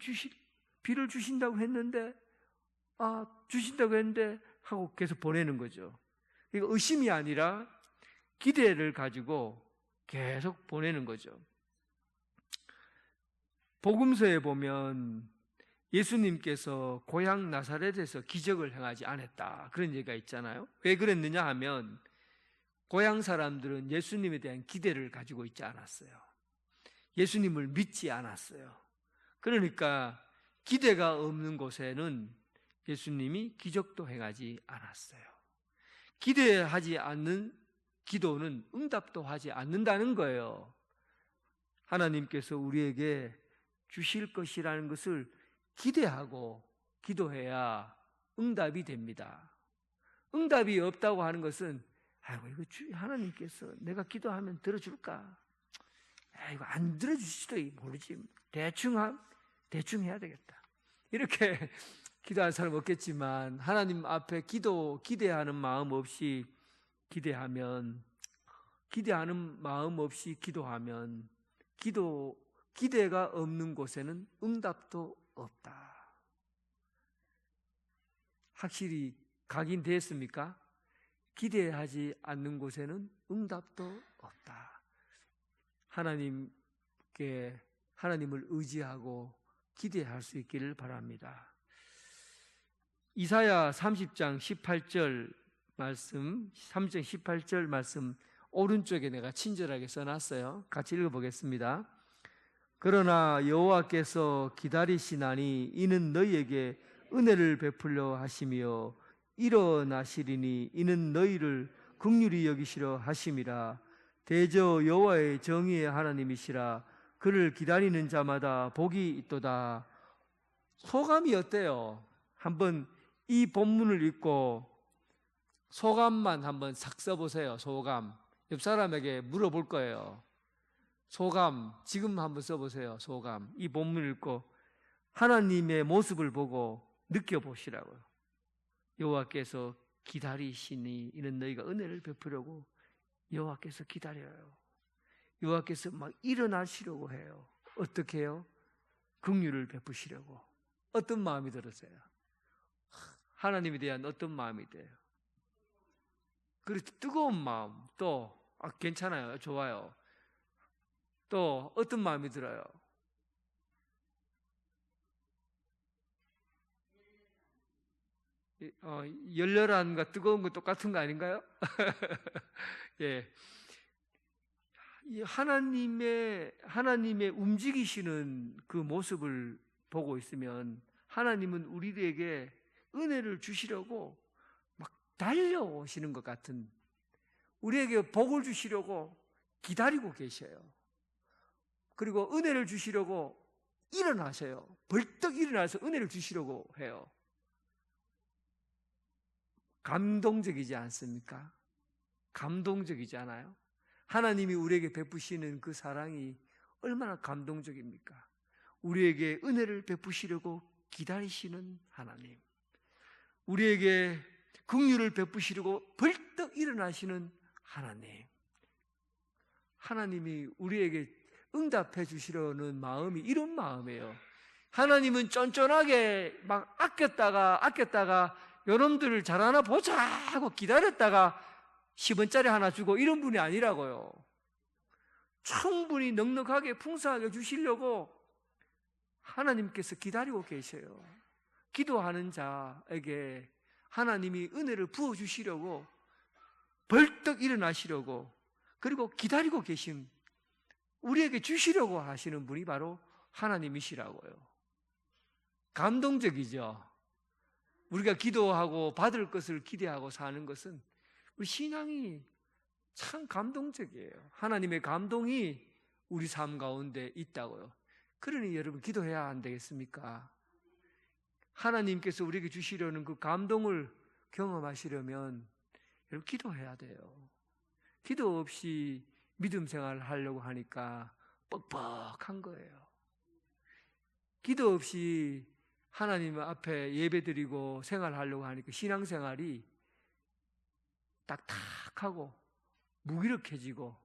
비를 주신다고 했는데 하고 계속 보내는 거죠. 이거 의심이 아니라 기대를 가지고 계속 보내는 거죠. 복음서에 보면 예수님께서 고향 나사렛에서 기적을 행하지 않았다 그런 얘기가 있잖아요. 왜 그랬느냐 하면 고향 사람들은 예수님에 대한 기대를 가지고 있지 않았어요. 예수님을 믿지 않았어요. 그러니까 기대가 없는 곳에는 예수님이 기적도 행하지 않았어요. 기대하지 않는 기도는 응답도 하지 않는다는 거예요. 하나님께서 우리에게 주실 것이라는 것을 기대하고 기도해야 응답이 됩니다. 응답이 없다고 하는 것은 이거 하나님께서 내가 기도하면 들어줄까? 이거 안 들어주실지도 모르지. 대충 해야 되겠다. 이렇게 기도하는 사람 없겠지만 하나님 앞에 기대하는 마음 없이 기대하는 마음 없이 기도하면 기대가 없는 곳에는 응답도 없다. 확실히 각인됐습니까? 기대하지 않는 곳에는 응답도 없다. 하나님을 의지하고 기대할 수 있기를 바랍니다. 이사야 30장 18절 말씀, 30장 18절 말씀 오른쪽에 내가 친절하게 써놨어요. 같이 읽어보겠습니다. 그러나 여호와께서 기다리시나니 이는 너희에게 은혜를 베풀려 하시며 일어나시리니 이는 너희를 긍휼히 여기시려 하심이라. 대저 여호와의 정의의 하나님이시라. 그를 기다리는 자마다 복이 있도다. 소감이 어때요? 한번 이 본문을 읽고 소감만 한번 싹 써보세요. 소감. 옆 사람에게 물어볼 거예요. 소감 지금 한번 써보세요. 소감. 이 본문을 읽고 하나님의 모습을 보고 느껴보시라고요. 여호와께서 기다리시니 이는 너희가 은혜를 베푸려고 여호와께서 기다려요. 여호와께서 막 일어나시려고 해요. 어떻게 해요? 긍휼을 베푸시려고. 어떤 마음이 들었어요? 하나님에 대한 어떤 마음이 돼요? 그리고 뜨거운 마음. 또 괜찮아요. 좋아요. 또 어떤 마음이 들어요? 열렬함과 뜨거운 건 똑같은 거 아닌가요? 예. 하나님의 움직이시는 그 모습을 보고 있으면 하나님은 우리에게 은혜를 주시려고 막 달려오시는 것 같은, 우리에게 복을 주시려고 기다리고 계셔요. 그리고 은혜를 주시려고 일어나셔요. 벌떡 일어나서 은혜를 주시려고 해요. 감동적이지 않습니까? 감동적이지 않아요? 하나님이 우리에게 베푸시는 그 사랑이 얼마나 감동적입니까? 우리에게 은혜를 베푸시려고 기다리시는 하나님, 우리에게 긍휼을 베푸시려고 벌떡 일어나시는 하나님, 하나님이 우리에게 응답해 주시려는 마음이 이런 마음이에요. 하나님은 쫀쫀하게 막 아꼈다가 여러분들 잘하나 보자 하고 기다렸다가 10원짜리 하나 주고 이런 분이 아니라고요. 충분히 넉넉하게 풍성하게 주시려고 하나님께서 기다리고 계셔요. 기도하는 자에게 하나님이 은혜를 부어주시려고 벌떡 일어나시려고, 그리고 기다리고 계신, 우리에게 주시려고 하시는 분이 바로 하나님이시라고요. 감동적이죠. 우리가 기도하고 받을 것을 기대하고 사는 것은 우리 신앙이 참 감동적이에요. 하나님의 감동이 우리 삶 가운데 있다고요. 그러니 여러분 기도해야 안 되겠습니까? 하나님께서 우리에게 주시려는 그 감동을 경험하시려면 여러분 기도해야 돼요. 기도 없이 믿음 생활을 하려고 하니까 뻑뻑한 거예요. 기도 없이 하나님 앞에 예배드리고 생활하려고 하니까 신앙생활이 딱딱하고 무기력해지고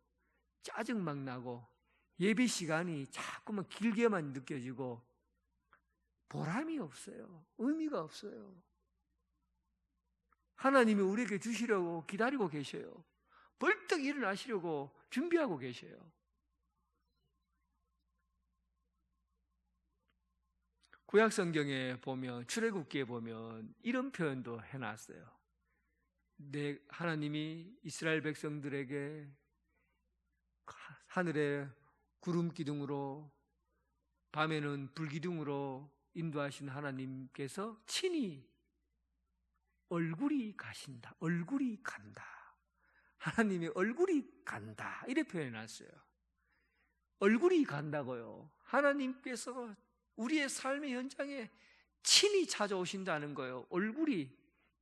짜증막 나고 예배 시간이 자꾸만 길게만 느껴지고 보람이 없어요. 의미가 없어요. 하나님이 우리에게 주시려고 기다리고 계셔요. 벌떡 일어나시려고 준비하고 계셔요. 구약성경에 보면, 출애굽기에 보면 이런 표현도 해놨어요. 하나님이 이스라엘 백성들에게 하늘에 구름 기둥으로 밤에는 불기둥으로 인도하신 하나님께서 친히 얼굴이 가신다, 얼굴이 간다, 하나님의 얼굴이 간다, 이렇게 표현해놨어요. 얼굴이 간다고요. 하나님께서 우리의 삶의 현장에 친히 찾아오신다는 거예요. 얼굴이,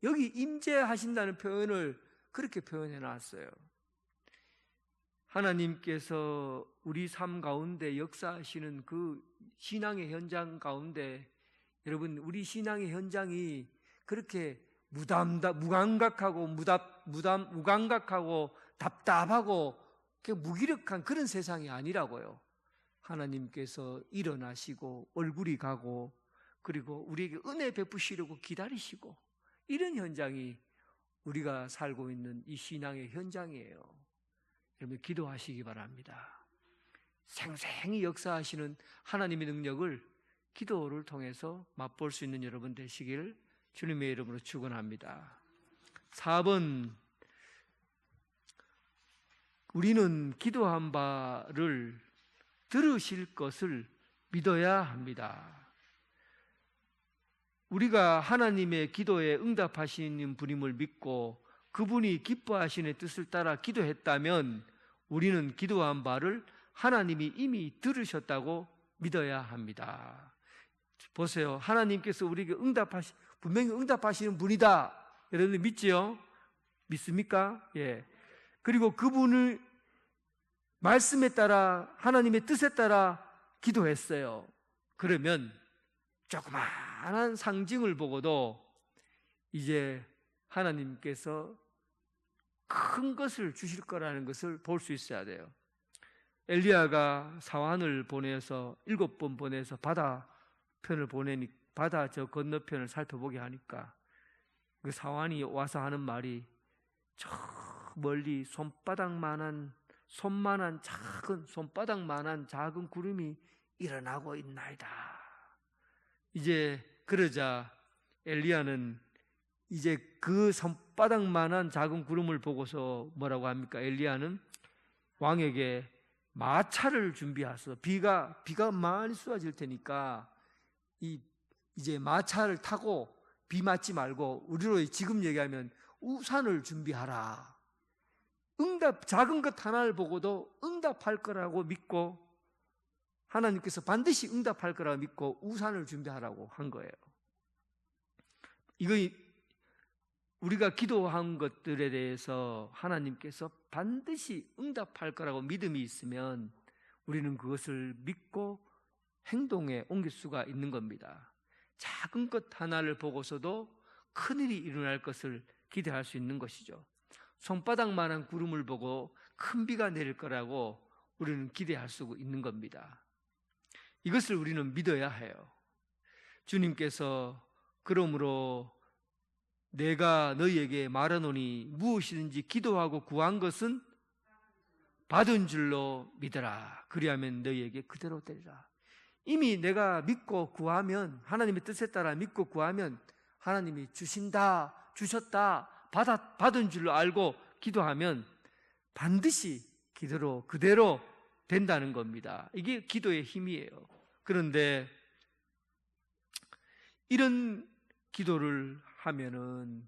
여기 임재하신다는 표현을 그렇게 표현해 놨어요. 하나님께서 우리 삶 가운데 역사하시는 그 신앙의 현장 가운데, 여러분 우리 신앙의 현장이 그렇게 무감각하고 무감각하고 답답하고 무기력한 그런 세상이 아니라고요. 하나님께서 일어나시고 얼굴이 가고 그리고 우리에게 은혜 베푸시려고 기다리시고, 이런 현장이 우리가 살고 있는 이 신앙의 현장이에요. 여러분 기도하시기 바랍니다. 생생히 역사하시는 하나님의 능력을 기도를 통해서 맛볼 수 있는 여러분 되시기를 주님의 이름으로 축원합니다. 4번, 우리는 기도한 바를 들으실 것을 믿어야 합니다. 우리가 하나님의 기도에 응답하시는 분임을 믿고 그분이 기뻐하시는 뜻을 따라 기도했다면 우리는 기도한 바를 하나님이 이미 들으셨다고 믿어야 합니다. 보세요. 하나님께서 우리에게 분명히 응답하시는 분이다. 여러분들 믿지요? 믿습니까? 예. 그리고 그분을 말씀에 따라, 하나님의 뜻에 따라 기도했어요. 그러면 조그마한 상징을 보고도 이제 하나님께서 큰 것을 주실 거라는 것을 볼 수 있어야 돼요. 엘리야가 사환을 보내서 7번 보내서 바다 저 건너편을 살펴보게 하니까 그 사환이 와서 하는 말이, 저 멀리 손바닥만한 작은 구름이 일어나고 있나이다. 이제 그러자 엘리야는 이제 그 손바닥만한 작은 구름을 보고서 뭐라고 합니까? 엘리야는 왕에게 마차를 준비하소. 비가 많이 쏟아질 테니까 이제 마차를 타고 비 맞지 말고, 우리로 지금 얘기하면 우산을 준비하라. 작은 것 하나를 보고도 응답할 거라고 믿고, 하나님께서 반드시 응답할 거라고 믿고 우산을 준비하라고 한 거예요. 이거 우리가 기도한 것들에 대해서 하나님께서 반드시 응답할 거라고 믿음이 있으면 우리는 그것을 믿고 행동에 옮길 수가 있는 겁니다. 작은 것 하나를 보고서도 큰일이 일어날 것을 기대할 수 있는 것이죠. 손바닥만한 구름을 보고 큰 비가 내릴 거라고 우리는 기대할 수 있는 겁니다. 이것을 우리는 믿어야 해요. 주님께서 그러므로 내가 너희에게 말하노니 무엇이든지 기도하고 구한 것은 받은 줄로 믿어라. 그리하면 너희에게 그대로 되리라. 이미 내가 믿고 구하면, 하나님의 뜻에 따라 믿고 구하면 하나님이 주신다, 주셨다, 받은 줄로 알고 기도하면 반드시 그대로 된다는 겁니다. 이게 기도의 힘이에요. 그런데 이런 기도를 하면은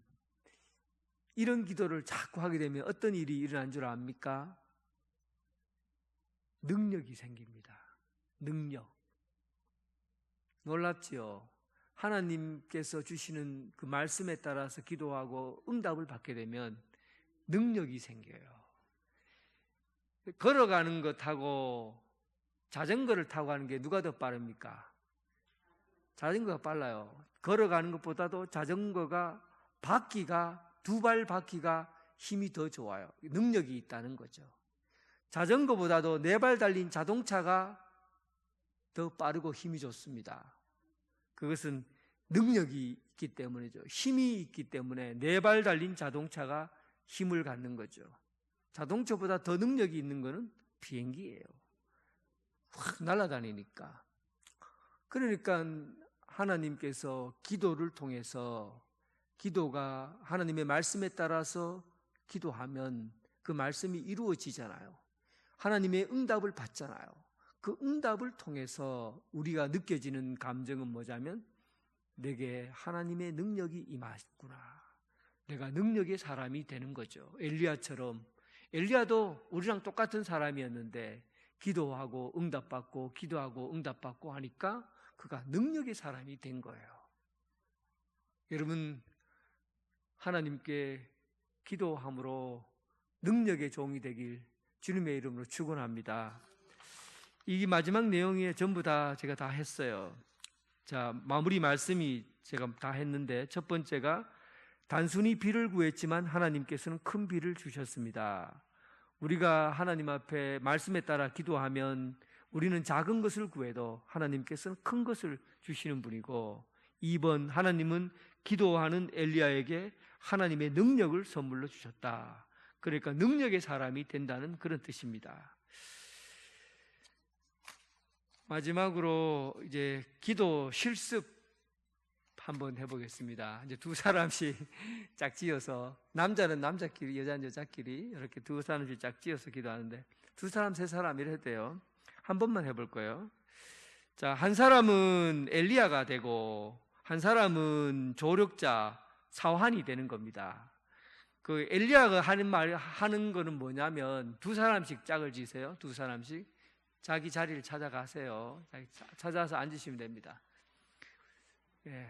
이런 기도를 자꾸 하게 되면 어떤 일이 일어난 줄 압니까? 능력이 생깁니다. 능력. 놀랍지요? 하나님께서 주시는 그 말씀에 따라서 기도하고 응답을 받게 되면 능력이 생겨요. 걸어가는 것하고 자전거를 타고 가는 게 누가 더 빠릅니까? 자전거가 빨라요. 걸어가는 것보다도 자전거가 두 발 바퀴가 힘이 더 좋아요. 능력이 있다는 거죠. 자전거보다도 4발 달린 자동차가 더 빠르고 힘이 좋습니다. 그것은 능력이 있기 때문이죠. 힘이 있기 때문에 4발 달린 자동차가 힘을 갖는 거죠. 자동차보다 더 능력이 있는 것은 비행기예요. 확 날아다니니까. 그러니까 하나님께서 기도를 통해서 기도가 하나님의 말씀에 따라서 기도하면 그 말씀이 이루어지잖아요. 하나님의 응답을 받잖아요. 그 응답을 통해서 우리가 느껴지는 감정은 뭐냐면 내게 하나님의 능력이 임하구나. 내가 능력의 사람이 되는 거죠. 엘리야처럼. 엘리야도 우리랑 똑같은 사람이었는데 기도하고 응답받고 기도하고 응답받고 하니까 그가 능력의 사람이 된 거예요. 여러분, 하나님께 기도함으로 능력의 종이 되길 주님의 이름으로 축원합니다. 이 마지막 내용에 전부 다 제가 다 했어요. 자, 마무리 말씀이 제가 다 했는데 첫 번째가 단순히 비를 구했지만 하나님께서는 큰 비를 주셨습니다. 우리가 하나님 앞에 말씀에 따라 기도하면 우리는 작은 것을 구해도 하나님께서는 큰 것을 주시는 분이고, 2번, 하나님은 기도하는 엘리야에게 하나님의 능력을 선물로 주셨다. 그러니까 능력의 사람이 된다는 그런 뜻입니다. 마지막으로 이제 기도 실습 한번 해보겠습니다. 이제 2사람씩 짝지어서, 남자는 남자끼리, 여자는 여자끼리 이렇게 2사람씩 짝지어서 기도하는데 2사람, 3사람 이래 돼요. 한 번만 해볼 거예요. 자, 한 사람은 엘리야가 되고 한 사람은 조력자 사환이 되는 겁니다. 그 엘리야가 하는 거는 뭐냐면 2사람씩 짝을 지세요. 2사람씩 자기 자리를 찾아가세요. 찾아서 앉으시면 됩니다. 예.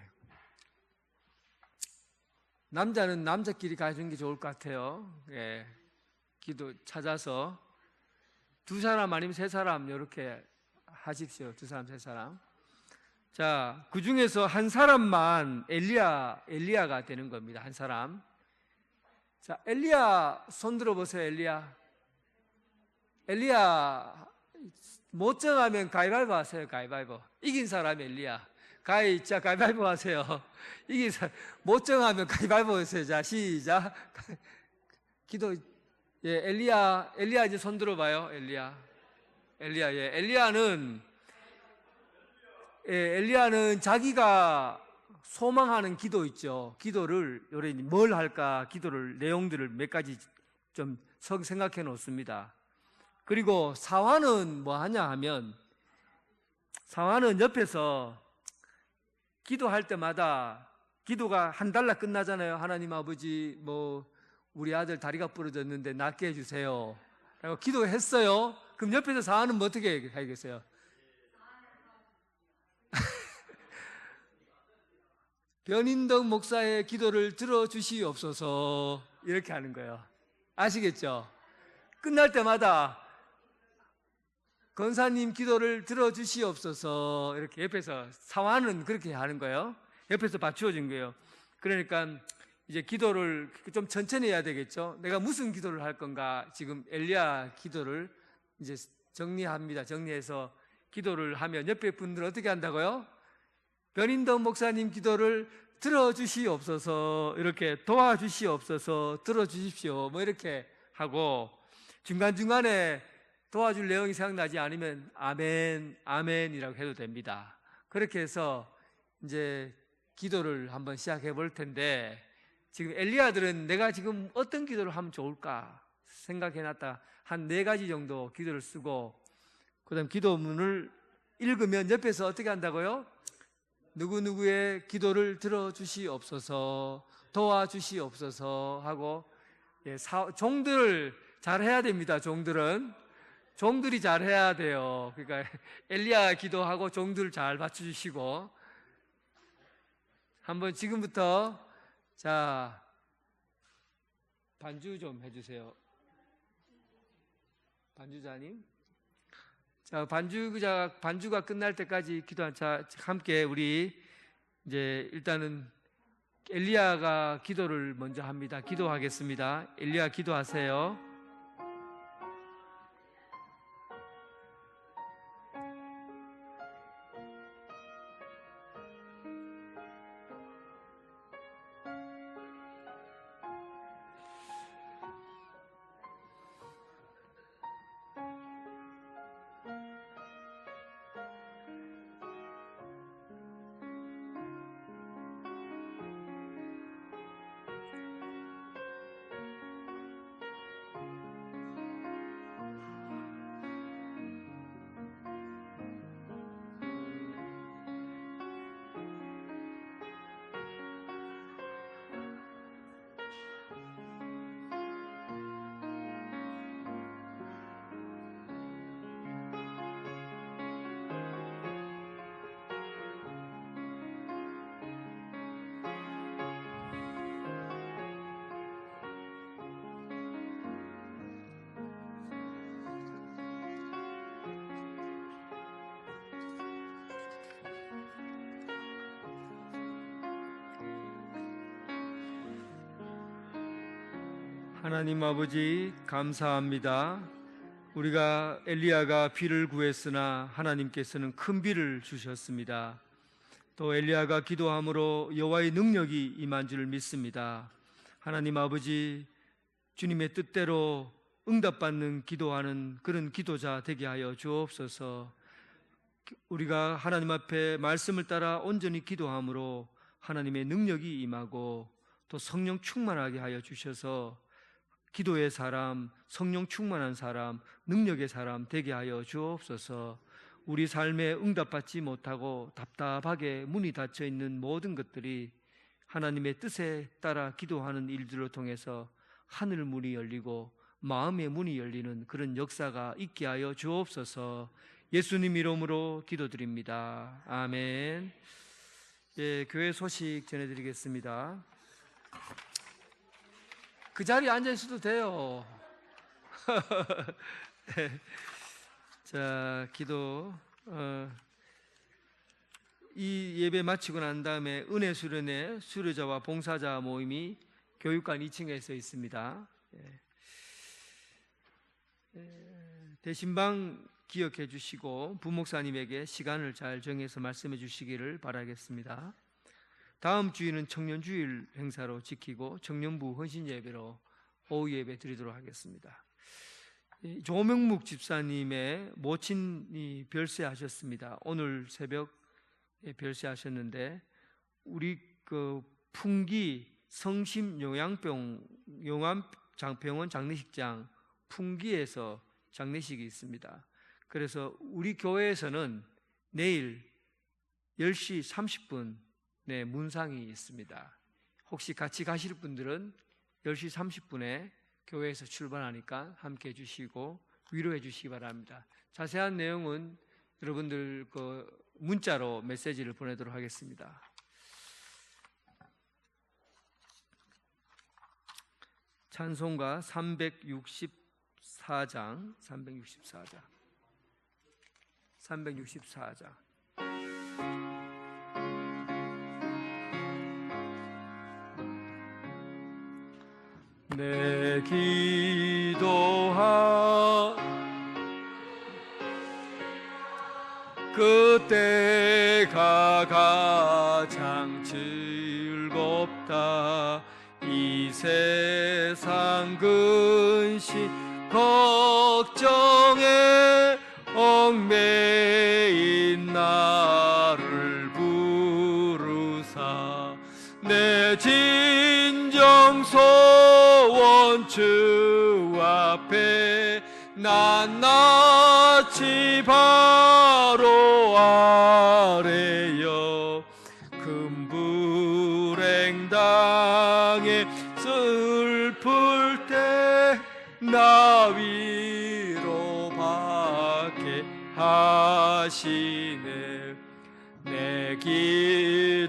남자는 남자끼리 가주는 게 좋을 것 같아요. 예. 기도 찾아서 2사람 아니면 3사람 이렇게 하십시오. 2사람, 3사람. 자, 그 중에서 한 사람만 엘리야가 되는 겁니다. 한 사람. 자, 엘리야 손 들어보세요. 엘리야 못 정하면 가위바위보 하세요. 가위바위보. 이긴 사람 엘리야. 가위바위보 하세요. 이긴 사람 못 정하면 가위바위보 하세요. 자, 시작. 기도. 예, 엘리야 이제 손 들어봐요. 엘리야, 예, 엘리야는 자기가 소망하는 기도 있죠. 기도를 뭘 할까? 기도를 내용들을 몇 가지 좀 생각해 놓습니다. 그리고 사환은 뭐 하냐 하면, 사환은 옆에서 기도할 때마다 기도가 한 달락 끝나잖아요. 하나님 아버지, 우리 아들 다리가 부러졌는데 낫게 해주세요. 라고 기도했어요. 그럼 옆에서 사환은 뭐 어떻게 하겠어요? 변인덕 목사의 기도를 들어주시옵소서, 이렇게 하는 거예요. 아시겠죠? 끝날 때마다 권사님 기도를 들어주시옵소서, 이렇게 옆에서 사환은 그렇게 하는 거예요. 옆에서 받쳐준 거예요. 그러니까 이제 기도를 좀 천천히 해야 되겠죠. 내가 무슨 기도를 할 건가? 지금 엘리야 기도를 이제 정리합니다. 정리해서 기도를 하면 옆에 분들은 어떻게 한다고요? 변인덕 목사님 기도를 들어주시옵소서, 이렇게 도와주시옵소서, 들어주십시오, 뭐 이렇게 하고, 중간중간에 도와줄 내용이 생각나지 않으면 아멘이라고 해도 됩니다. 그렇게 해서 이제 기도를 한번 시작해 볼 텐데, 지금 엘리야들은 내가 지금 어떤 기도를 하면 좋을까 생각해 놨다 한 4가지 정도 기도를 쓰고, 그 다음 기도문을 읽으면 옆에서 어떻게 한다고요? 누구누구의 기도를 들어주시옵소서, 도와주시옵소서 하고, 종들을 잘 해야 됩니다. 종들이 잘 해야 돼요. 그러니까 엘리야 기도하고 종들 잘 받쳐주시고, 한번 지금부터 자 반주 좀 해주세요. 반주자님. 자, 반주가 끝날 때까지 기도하자. 함께 우리 이제 일단은 엘리야가 기도를 먼저 합니다. 기도하겠습니다. 엘리야 기도하세요. 하나님 아버지 감사합니다. 우리가 엘리야가 비를 구했으나 하나님께서는 큰 비를 주셨습니다. 또 엘리야가 기도함으로 여호와의 능력이 임한 줄 믿습니다. 하나님 아버지, 주님의 뜻대로 응답받는 기도하는 그런 기도자 되게 하여 주옵소서. 우리가 하나님 앞에 말씀을 따라 온전히 기도함으로 하나님의 능력이 임하고 또 성령 충만하게 하여 주셔서 기도의 사람, 성령 충만한 사람, 능력의 사람 되게 하여 주옵소서. 우리 삶에 응답받지 못하고 답답하게 문이 닫혀 있는 모든 것들이 하나님의 뜻에 따라 기도하는 일들을 통해서 하늘 문이 열리고 마음의 문이 열리는 그런 역사가 있게 하여 주옵소서. 예수님 이름으로 기도드립니다. 아멘. 교회 소식 전해드리겠습니다. 그 자리에 앉아 있어도 돼요. 자, 기도. 이 예배 마치고 난 다음에 은혜 수련회 수료자와 봉사자 모임이 교육관 2층에서 있습니다. 대신방 기억해 주시고 부목사님에게 시간을 잘 정해서 말씀해 주시기를 바라겠습니다. 다음 주일은 청년주일 행사로 지키고 청년부 헌신예배로 오후 예배 드리도록 하겠습니다. 조명묵 집사님의 모친이 별세하셨습니다. 오늘 새벽에 별세하셨는데 우리 그 풍기 성심요양병원 장례식장 풍기에서 장례식이 있습니다. 그래서 우리 교회에서는 내일 10시 30분 문상이 있습니다. 혹시 같이 가실 분들은 10시 30분에 교회에서 출발하니까 함께 해주시고 위로해 주시기 바랍니다. 자세한 내용은 여러분들 그 문자로 메시지를 보내도록 하겠습니다. 찬송가 364장 내 기도하 그때가 가장 즐겁다. 이 세상 근심 걱정에 얽매인 나를 부르사 내 진정 소원 주 앞에 낱낱이 바로 아래여 땅에 슬플 때 나 위로 받게 하시네. 내 기도하는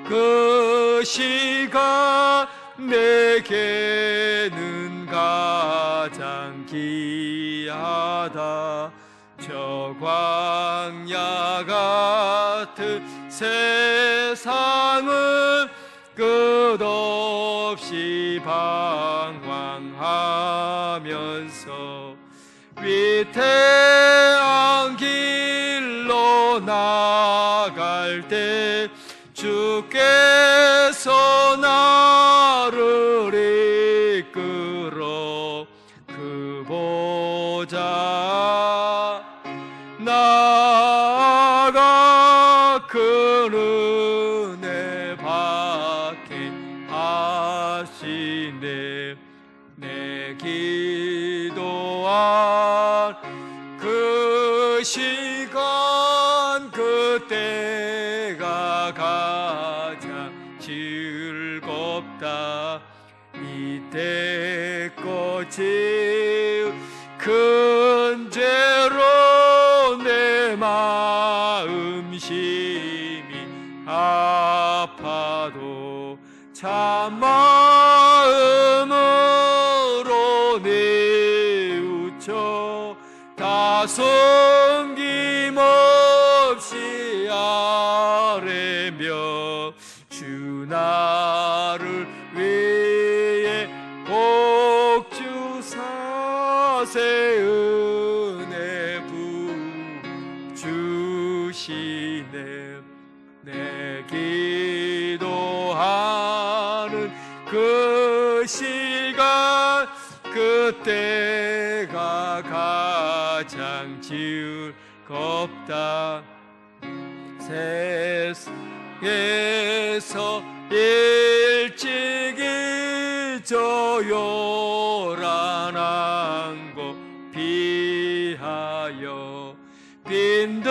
그 시간 내게는 가장 귀하다. 저 광야 같은 세상은 끝없이 방황하면서 위태한 길로 나갈 때 주께서 나를 이끌어 그 보좌 나아가 그 은혜 받게 하시네. 내 기도한 그 시간 그때가 가장 즐겁다. 이때까지 큰 죄로 내 마음 심히 아파도 참 마음으로 뉘우쳐 다 숨김없이 아뢰며 주 나를 위해 복주사세 은혜 부주시네. 내 기도하는 그 시간 그때가 가장 즐겁다. 세상에서 일찍이 저 요란한 곳 피하여 빈들에서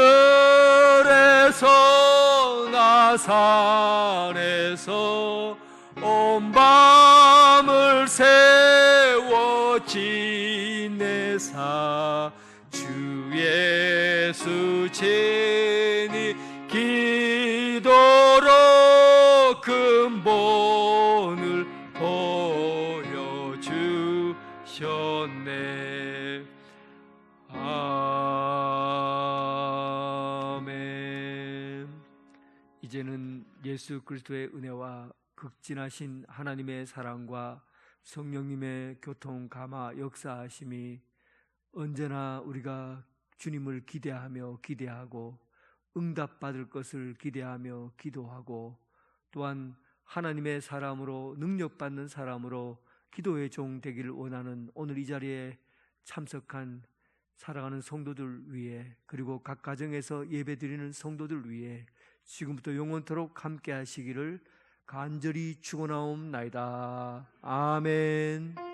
나산에서 온 밤을 세워 지내사 주 예수 친히 기도로 근본을 보여주셨네. 아멘. 이제는 예수 그리스도의 은혜와 극진하신 하나님의 사랑과 성령님의 교통 감화 역사하심이 언제나 우리가 주님을 기대하고 응답받을 것을 기대하며 기도하고 또한 하나님의 사람으로 능력받는 사람으로 기도의 종 되기를 원하는 오늘 이 자리에 참석한 살아가는 성도들 위해 그리고 각 가정에서 예배드리는 성도들 위해 지금부터 영원토록 함께 하시기를 간절히 축원하옵나이다. 아멘.